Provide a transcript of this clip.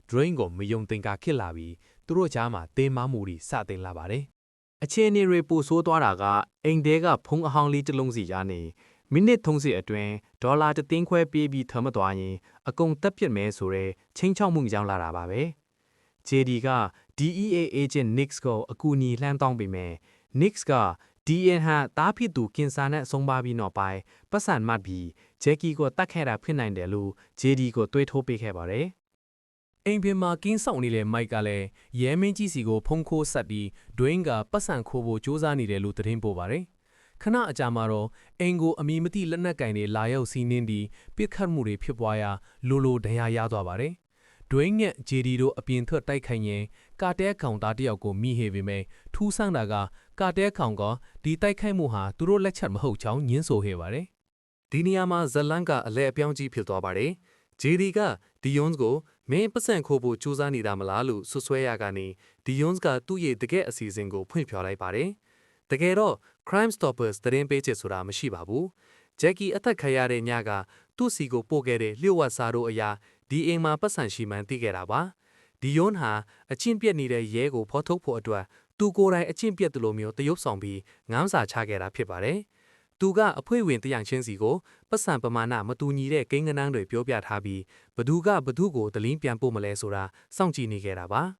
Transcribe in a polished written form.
drawing ကိုမယုံသင်္ကာခစ်လာပြီးသူတို့ကြားမှာတင်းမာမှုတွေစတင်လာပါတယ်။အခြေအနေတွေပိုဆိုးသွားတာကအိမ်တဲကဖုံးအဟောင်းလေးတစ်လုံးစီရနေမိနစ်30အတွင်းဒေါ်လာ1သိန်းခွဲပေးပြီးထမသွားရင်အကုန်တက်ပြစ်မဲဆိုတဲ့ချင်းချောက်မှုကြောင့်လာတာပါပဲ။ JD က DEA agent Nix ကိုအကူအညီလှမ်းတောင်းပေမဲ့ Nix က DN ဟာတားဖြစ်သူကင်ဆာနဲ့ဆုံးပါပြီးနောက်ပိုင်းပတ်စံမှတ်ပြီး Jackie ကိုတတ်ခဲ့တာဖြစ်နိုင်တယ်လို့ JD ကိုတွေးထိုးပေးခဲ့ပါတယ်။အိမ်ပြင်မှာကင်းဆောင်နေတဲ့ Mike ကလည်းရဲမင်းကြီးစီကိုဖုံးခိုးဆက်ပြီး Dwayne ကပတ်စံခိုးဖို့စူးစမ်းနေတယ်လို့သတင်းပို့ပါတယ်။ခဏအကြာမှာတော့အိမ်ကိုအမည်မသိလက်နက်ကင်တွေလာရောက်စီးနင်းပြီးပစ်ခတ်မှုတွေဖြစ်ပွားရာလိုဒဏ်ရာရသွားပါတယ်။ Dwayne နဲ့ JD တို့အပြင်ထွက်တိုက်ခိုက်ရင်ကာတဲကောင်သားတယောက်ကိုမိဟေပေမဲ့ထူးဆန်းတာကကာတဲကောင်ကဒီတိုက်ခိုက်မှုဟာသူတို့လက်ချက်မဟုတ်ကြောင်းညင်းဆိုခဲ့ပါတယ်။ဒီနေရာမှာဇလန်ကအလဲအပြောင်းကြီးဖြစ်သွားပါတယ်။ JD က Dion ကိုမင်းပတ်စံခိုးဖို့စူးစမ်းနေတာမလားလို့ဆွဆွဲရကနေ Dion ကသူ့ရဲ့တကယ့်အစီအစဉ်ကိုဖွင့်ပြလိုက်ပါတယ်။တကယ်တော့ Crime Stoppers သတင်းပေးချက်ဆိုတာမရှိပါဘူး။ Jackie အသက်ခံရတဲ့ညကသူ့စီကိုပို့ခဲ့တဲ့လျှို့ဝှက်စာတို့အရာဒီအိမ်မှာပတ်စံရှိမှန်းသိခဲ့တာပါ။ Dion ဟာအချင်းပြက်နေတဲ့ရဲကိုဖော်ထုတ်ဖို့အတွက်သူကိုယ်တိုင်အချင်းပြက်သူလိုမျိုးတရုပ်ဆောင်ပြီးငမ်းစာချခဲ့တာဖြစ်ပါတယ်။သူကအဖွဲဝင်တယောက်ချင်းစီကိုပတ်စံပမာဏမတူညီတဲ့ကိန်းဂဏန်းတွေပြောပြထားပြီးဘသူကဘသူကိုတလင်းပြန်ပို့မလဲဆိုတာစောင့်ကြည့်နေခဲ့တာပါ။